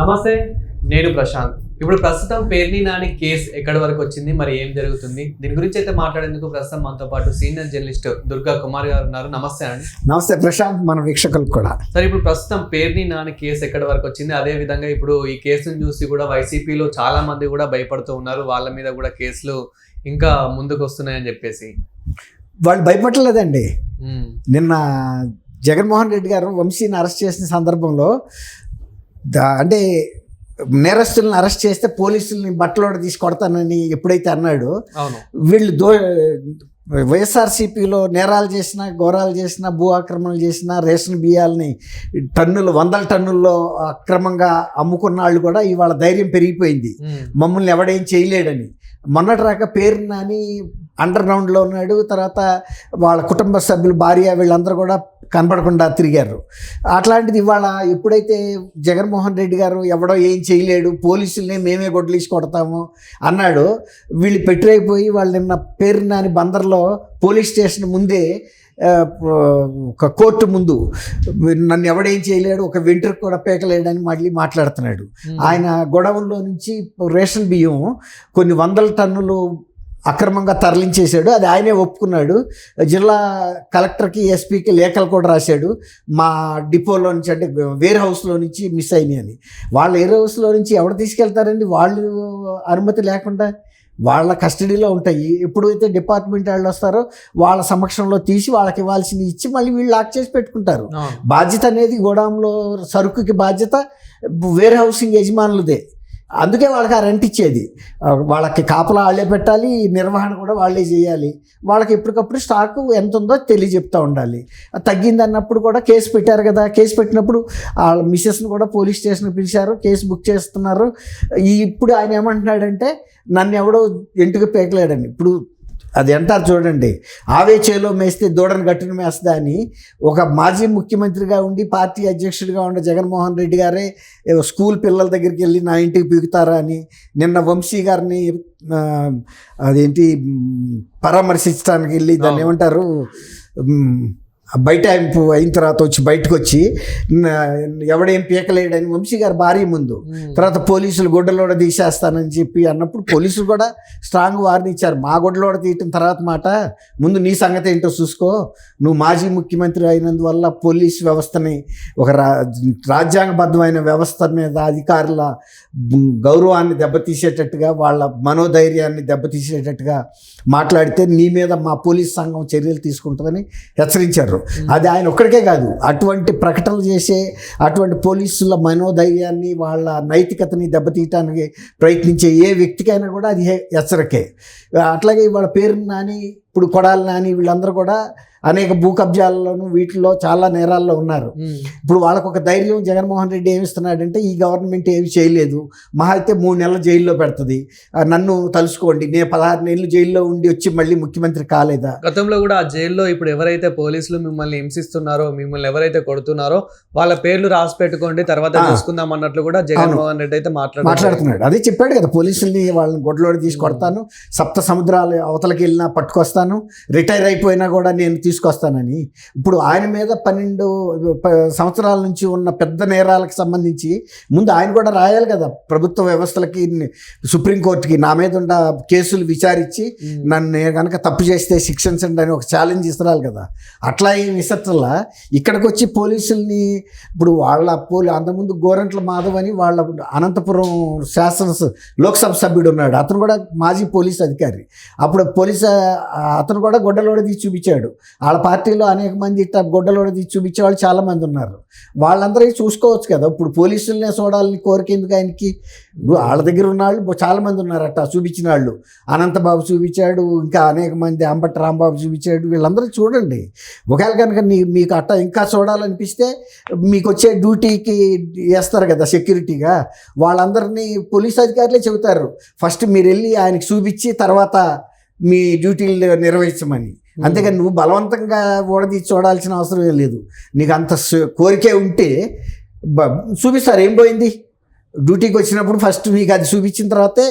నమస్తే, నేను ప్రశాంత్. ఇప్పుడు ప్రస్తుతం పేర్ని నాని కేసు ఎక్కడి వరకు వచ్చింది, మరి ఏం జరుగుతుంది, దీని గురించి అయితే మాట్లాడేందుకు ప్రస్తుతం మనతో పాటు సీనియర్ జర్నలిస్ట్ దుర్గా కుమార్ గారు ఉన్నారు. నమస్తే అండి. నమస్తే ప్రశాంత్, మన వీక్షకులకు కూడా. సరే, ఇప్పుడు ప్రస్తుతం పేర్ని నాని కేసు ఎక్కడి వరకు వచ్చింది, అదే విధంగా ఇప్పుడు ఈ కేసును చూసి కూడా వైసీపీలో చాలా మంది కూడా భయపడుతూ ఉన్నారు, వాళ్ళ మీద కూడా కేసులు ఇంకా ముందుకు వస్తున్నాయని చెప్పేసి. వాళ్ళు భయపడలేదండి. నిన్న జగన్మోహన్ రెడ్డి గారు వంశీని అరెస్ట్ చేసిన సందర్భంలో అంటే నేరస్తులను అరెస్ట్ చేస్తే పోలీసుల్ని బట్టలోడ తీసి కొడతానని ఎప్పుడైతే అన్నాడో, వీళ్ళు వైఎస్ఆర్సీపీలో నేరాలు చేసినా, ఘోరాలు చేసినా, భూ ఆక్రమణలు చేసినా, రేషన్ బియ్యాలని వందల టన్నుల్లో అక్రమంగా అమ్ముకున్న వాళ్ళు కూడా ఇవాళ ధైర్యం పెరిగిపోయింది, మమ్మల్ని ఎవడేం చేయలేడని. మొన్నటి రాక పేరు నాని అండర్ గ్రౌండ్లో ఉన్నాడు. తర్వాత వాళ్ళ కుటుంబ సభ్యులు, భార్య, వీళ్ళందరూ కూడా కనపడకుండా తిరిగారు. అట్లాంటిది ఇవాళ ఎప్పుడైతే జగన్మోహన్ రెడ్డి గారు ఎవడో ఏం చేయలేడు, పోలీసుల్ని మేమే గొడ్లేసి కొడతాము అన్నాడు, వీళ్ళు పెట్టరైపోయి వాళ్ళు నిన్న పేరు నాని బందర్లో పోలీస్ స్టేషన్ ముందే ఒక కోర్టు ముందు నన్ను ఎవడేం చేయలేడు, ఒక వెంట్రుకు కూడా పేకలేడని మళ్ళీ మాట్లాడుతున్నాడు. ఆయన గొడవల్లో నుంచి రేషన్ బియ్యం కొన్ని వందల టన్నులు అక్రమంగా తరలించేశాడు, అది ఆయనే ఒప్పుకున్నాడు. జిల్లా కలెక్టర్కి, ఎస్పీకి లేఖలు కూడా రాశాడు, మా డిపోలో నుంచి, అంటే వేర్ హౌస్లో నుంచి మిస్ అయినాయి అని. వాళ్ళ వేర్ హౌస్లో నుంచి ఎవరు తీసుకెళ్తారండి, వాళ్ళు అనుమతి లేకుండా వాళ్ళ కస్టడీలో ఉంటాయి. ఎప్పుడైతే డిపార్ట్మెంట్ వాళ్ళు వస్తారో వాళ్ళ సమక్షంలో తీసి వాళ్ళకి ఇవ్వాల్సింది ఇచ్చి మళ్ళీ వీళ్ళు లాక్ చేసి పెట్టుకుంటారు. బాధ్యత అనేది గోడాంలో సరుకుకి బాధ్యత వేర్ హౌసింగ్ యజమానులదే. అందుకే వాళ్ళకి ఆ రెంట్ ఇచ్చేది. వాళ్ళకి కాపలా వాళ్ళే పెట్టాలి, నిర్వహణ కూడా వాళ్ళే చేయాలి. వాళ్ళకి ఎప్పటికప్పుడు స్టాకు ఎంత ఉందో తెలియజెప్తూ ఉండాలి. తగ్గింది అన్నప్పుడు కూడా కేసు పెట్టారు కదా, కేసు పెట్టినప్పుడు వాళ్ళ మిస్సెస్ని కూడా పోలీస్ స్టేషన్కి పిలిచారు, కేసు బుక్ చేస్తున్నారు. ఇప్పుడు ఆయన ఏమంటున్నాడంటే నన్ను ఎవడో ఎంటుకు పేకలేడని. ఇప్పుడు అది అంటారు చూడండి, ఆవే చేలో మేస్తే దూడను గట్టును మేస్తా అని. ఒక మాజీ ముఖ్యమంత్రిగా ఉండి పార్టీ అధ్యక్షుడిగా ఉన్న జగన్మోహన్ రెడ్డి గారే స్కూల్ పిల్లల దగ్గరికి వెళ్ళి నా ఇంటికి పీకుతారా అని నిన్న వంశీ గారిని అదేంటి పరామర్శించడానికి వెళ్ళి దాన్ని ఏమంటారు, బయటాయింపు అయిన తర్వాత బయటకు వచ్చి ఎవడేం పీకలేడని వంశీ గారు భార్య ముందు, తర్వాత పోలీసులు గుడ్డలోడ తీసేస్తానని చెప్పి అన్నప్పుడు పోలీసులు కూడా స్ట్రాంగ్ వార్నింగ్ ఇచ్చారు. మా గుడ్డలోడ తీయటం తర్వాత మాట, ముందు నీ సంగతి ఏంటో చూసుకో. నువ్వు మాజీ ముఖ్యమంత్రి అయినందువల్ల పోలీస్ వ్యవస్థని, ఒక రాజ్యాంగబద్ధమైన వ్యవస్థ మీద అధికారుల గౌరవాన్ని దెబ్బతీసేటట్టుగా, వాళ్ళ మనోధైర్యాన్ని దెబ్బతీసేటట్టుగా మాట్లాడితే నీ మీద మా పోలీస్ సంఘం చర్యలు తీసుకుంటుందని హెచ్చరించారు. అది ఆయన ఒక్కడికే కాదు, అటువంటి ప్రకటనలు చేసే, అటువంటి పోలీసుల మనోధైర్యాన్ని, వాళ్ళ నైతికతని దెబ్బతీయటానికి ప్రయత్నించే ఏ వ్యక్తికైనా కూడా అది హెచ్చరికే. అట్లాగే వాళ్ళ పేరు నాని, ఇప్పుడు కొడాలి నాని, వీళ్ళందరూ కూడా అనేక భూ కబ్జాల్లోనూ వీటిల్లో చాలా నేరాల్లో ఉన్నారు. ఇప్పుడు వాళ్ళకు ఒక ధైర్యం జగన్మోహన్ రెడ్డి ఏమిస్తున్నాడంటే, ఈ గవర్నమెంట్ ఏమి చేయలేదు, మహా అయితే 3 నెలలు జైల్లో పెడుతుంది, నన్ను తలుసుకోండి, నేను 16 నెలలు జైల్లో ఉండి వచ్చి మళ్ళీ ముఖ్యమంత్రి కాలేదా. గతంలో కూడా ఆ జైల్లో ఇప్పుడు ఎవరైతే పోలీసులు మిమ్మల్ని హింసిస్తున్నారో, మిమ్మల్ని ఎవరైతే కొడుతున్నారో వాళ్ళ పేర్లు రాసి పెట్టుకోండి, తర్వాత చూసుకుందాం అన్నట్లు కూడా జగన్మోహన్ రెడ్డి అయితే మాట్లాడుతున్నాడు. అదే చెప్పాడు కదా, పోలీసుల్ని వాళ్ళని గొడ్లోడి తీసి కొడతాను, సప్త సముద్రాలు అవతలకి వెళ్ళినా పట్టుకొస్తాను, రిటైర్ అయిపోయినా కూడా నేను తీసుకొస్తానని. ఇప్పుడు ఆయన మీద 12 సంవత్సరాల నుంచి ఉన్న పెద్ద నేరాలకు సంబంధించి ముందు ఆయన కూడా రాయాలి కదా ప్రభుత్వ వ్యవస్థలకి, సుప్రీంకోర్టుకి, నా మీద ఉన్న కేసులు విచారించి నన్ను కనుక తప్పు చేస్తే శిక్షించండి అని ఒక ఛాలెంజ్ ఇస్తున్నారు కదా. అట్లా ఏం ఇసట్లా ఇక్కడికి వచ్చి పోలీసుల్ని, ఇప్పుడు వాళ్ళ అంతకుముందు గోరంట్ల మాధవ్ అని వాళ్ళ అనంతపురం లోక్సభ సభ్యుడు ఉన్నాడు, అతను కూడా మాజీ పోలీస్ అధికారి. అప్పుడు అతను కూడా గొడ్డలోడ తీసి చూపించాడు. వాళ్ళ పార్టీలో అనేక మంది ఇట్లా గొడ్డలోడ తీసి చూపించే వాళ్ళు చాలామంది ఉన్నారు. వాళ్ళందరికీ చూసుకోవచ్చు కదా. ఇప్పుడు పోలీసులనే చూడాలని కోరిక ఎందుకు ఆయనకి? వాళ్ళ దగ్గర ఉన్న వాళ్ళు చాలామంది ఉన్నారు అట్లా చూపించిన వాళ్ళు. అనంతబాబు చూపించాడు, ఇంకా అనేక మంది, అంబటి రాంబాబు చూపించాడు. వీళ్ళందరూ చూడండి. ఒకవేళ కనుక మీకు అట్లా ఇంకా చూడాలనిపిస్తే మీకు వచ్చే డ్యూటీకి వేస్తారు కదా సెక్యూరిటీగా, వాళ్ళందరినీ పోలీస్ అధికారులే చెబుతారు, ఫస్ట్ మీరు వెళ్ళి ఆయనకి చూపించి తర్వాత మీ డ్యూటీలు నిర్వహించమని. అంతేగాని నువ్వు బలవంతంగా ఓడదీసి చూడాల్సిన అవసరం లేదు. నీకు అంత కోరికే ఉంటే చూపిస్తారు. ఏం పోయింది, డ్యూటీకి వచ్చినప్పుడు ఫస్ట్ మీకు అది చూపించిన తర్వాతే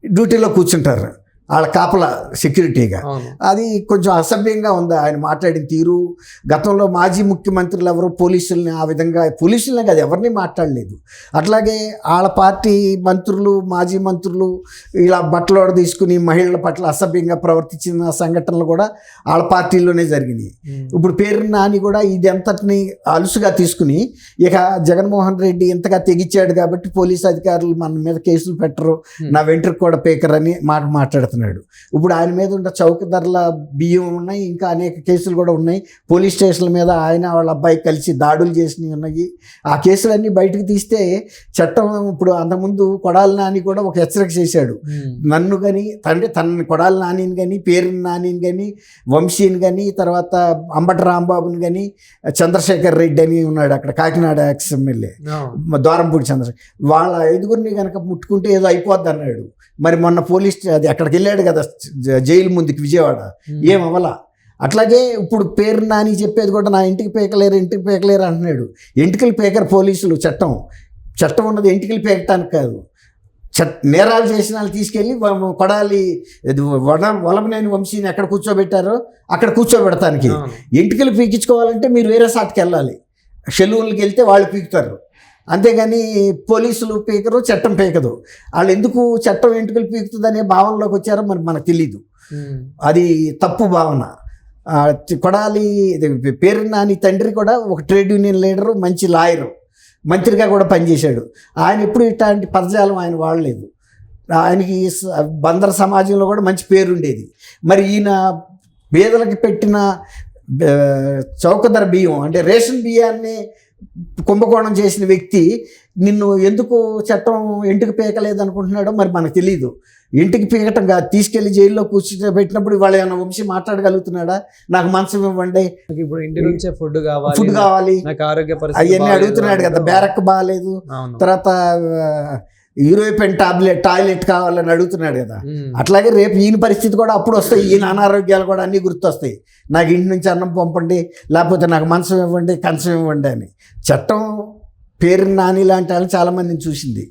డ్యూటీలో కూర్చుంటారు. వాళ్ళ కాపలా సెక్యూరిటీగా. అవును. అది కొంచెం అసభ్యంగా ఉంది ఆయన మాట్లాడిన తీరు. గతంలో మాజీ ముఖ్యమంత్రులు ఎవరు పోలీసుల్ని ఆ విధంగా, పోలీసులనే కాదు ఎవరిని మాట్లాడలేదు. అట్లాగే వాళ్ళ పార్టీ మంత్రులు, మాజీ మంత్రులు ఇలా బట్టలోడ తీసుకుని మహిళల పట్ల అసభ్యంగా ప్రవర్తించిన సంఘటనలు కూడా వాళ్ళ పార్టీలోనే జరిగినాయి. ఇప్పుడు పేరు నాని కూడా ఇది అంతటిని అలుసుగా తీసుకుని ఇక జగన్మోహన్ రెడ్డి ఇంతగా తెగించాడు కాబట్టి పోలీసు అధికారులు మన మీద కేసులు పెట్టరు, నా వెంట్రుకు కూడా పేకర్ అని మాట్లాడుతున్నాడు. ఇప్పుడు ఆయన మీద ఉన్న చౌకధరల బియ్యం ఉన్నాయి, ఇంకా అనేక కేసులు కూడా ఉన్నాయి. పోలీస్ స్టేషన్ల మీద ఆయన వాళ్ళ అబ్బాయి కలిసి దాడులు చేసినవి ఉన్నాయి. ఆ కేసులన్నీ బయటకు తీస్తే చట్టం ఇప్పుడు అంతకుముందు కొడాలి నాని కూడా ఒక హెచ్చరిక చేశాడు. నన్ను కానీ తన కొడాలి నానిని కానీ, పేరు నానిని కానీ, వంశీని కానీ, తర్వాత అంబటి రాంబాబుని కానీ, చంద్రశేఖర్ రెడ్డి అని ఉన్నాడు అక్కడ కాకినాడ ఎక్స్ ఎమ్మెల్యే ద్వారంపూడి చంద్రశేఖర్, వాళ్ళ ఐదుగురిని కనుక ముట్టుకుంటే ఏదో అయిపోద్ది అన్నాడు. మరి మొన్న పోలీస్ అది అక్కడికి వెళ్ళాడు కదా జైలు ముందుకి విజయవాడ, ఏం అవ్వలా. అట్లాగే ఇప్పుడు పేరు నాని చెప్పేది కూడా నా ఇంటికి పేకలేరు అంటున్నాడు. ఎంటికలు పేకర్ పోలీసులు. చట్టం ఉన్నది ఎంటికలు పేకటానికి కాదు. నేరాలు చేసిన వాళ్ళు తీసుకెళ్ళి కొడాలి వలమనేని వంశీని ఎక్కడ కూర్చోబెట్టారో అక్కడ కూర్చోబెడతానికి. ఎంటికలు పీకించుకోవాలంటే మీరు వేరే సాటికి వెళ్ళాలి, సెలూన్లకి వెళ్తే వాళ్ళు పీకుతారు. అంతేగాని పోలీసులు పీకరు, చట్టం పీకదు. వాళ్ళు ఎందుకు చట్టం ఎంటుకలు పీకుతుంది అనే భావనలోకి వచ్చారో మరి మనకు తెలీదు. అది తప్పు భావన. కొడాలి పేరు నాని తండ్రి కూడా ఒక ట్రేడ్ యూనియన్ లీడరు, మంచి లాయరు, మంత్రిగా కూడా పనిచేశాడు. ఆయన ఎప్పుడు ఇట్లాంటి పదజాలం ఆయన వాడలేదు. ఆయనకి బందర్ సమాజంలో కూడా మంచి పేరుండేది. మరి ఈయన పేదలకి పెట్టిన చౌకధర బియ్యం అంటే రేషన్ బియ్యాన్ని కుంభకోణం చేసిన వ్యక్తి నిన్ను ఎందుకు చట్టం ఇంటికి పీకలేదు అనుకుంటున్నాడో మరి మనకు తెలియదు. ఇంటికి పీకటం కాదు, తీసుకెళ్లి జైల్లో కూర్చోబెట్టినప్పుడు వాళ్ళు ఏమైనా వంశీ మాట్లాడగలుగుతున్నాడా? నాకు మంచం ఇవ్వండి, ఇప్పుడు ఇంటి నుంచే ఫుడ్ కావాలి, నాకు ఆరోగ్య పరిస్థితి అవన్నీ అడుగుతున్నాడు కదా. బ్యారక్ బాగాలేదు, తర్వాత యూరోపియన్ టాయిలెట్ కావాలని అడుగుతున్నాడు కదా. అట్లాగే రేపు ఈయన పరిస్థితి కూడా అప్పుడు వస్తాయి. ఈయన అనారోగ్యాలు కూడా అన్నీ గుర్తొస్తాయి. నాకు ఇంటి నుంచి అన్నం పంపండి, లేకపోతే నాకు మంచం ఇవ్వండి, కంచం ఇవ్వండి అని. చట్టం పేరు నాని లాంటి వాళ్ళని చాలామందిని చూసింది,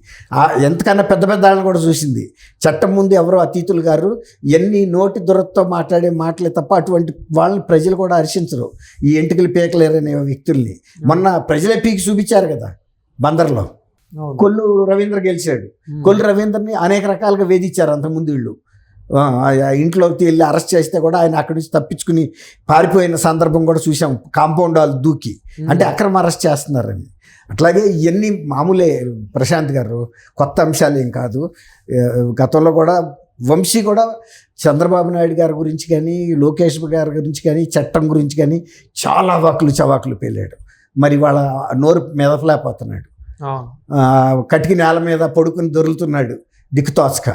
ఎంతకన్నా పెద్ద వాళ్ళని కూడా చూసింది. చట్టం ముందు ఎవరో అతీతులు గారు. ఎన్ని నోటి దురతో మాట్లాడే మాటలే తప్ప అటువంటి వాళ్ళని ప్రజలు కూడా హర్షించరు, ఈ ఎంటికలు పీకలేరనే వ్యక్తుల్ని. మొన్న ప్రజలే పీకి చూపించారు కదా బందర్లో. కొల్లు రవీంద్ర గెలిచాడు. కొల్లు రవీంద్రని అనేక రకాలుగా వేధించారు అంతకుముందు వీళ్ళు. ఇంట్లోకి వెళ్ళి అరెస్ట్ చేస్తే కూడా ఆయన అక్కడి నుంచి తప్పించుకుని పారిపోయిన సందర్భం కూడా చూసాం, కాంపౌండ్ వాళ్ళు దూకి. అంటే అక్రమ అరెస్ట్ చేస్తున్నారని. అట్లాగే ఇవన్నీ మామూలే ప్రశాంత్ గారు, కొత్త అంశాలు ఏం కాదు. గతంలో కూడా వంశీ కూడా చంద్రబాబు నాయుడు గారి గురించి కానీ, లోకేష్ గారి గురించి కానీ, చట్టం గురించి కానీ చాలా చవాకులు పేలాడు. మరి వాళ్ళ నోరు మెదపలేకపోతున్నాడు. కటికి నేల మీద పడుకుని దొరుకుతున్నాడు దిక్కుతోచక.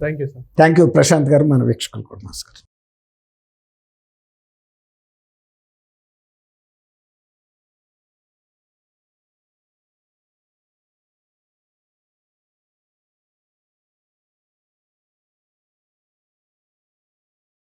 Thank you sir. Thank you Prashant garu, మన వీక్షకులు కూడా నమస్కారం.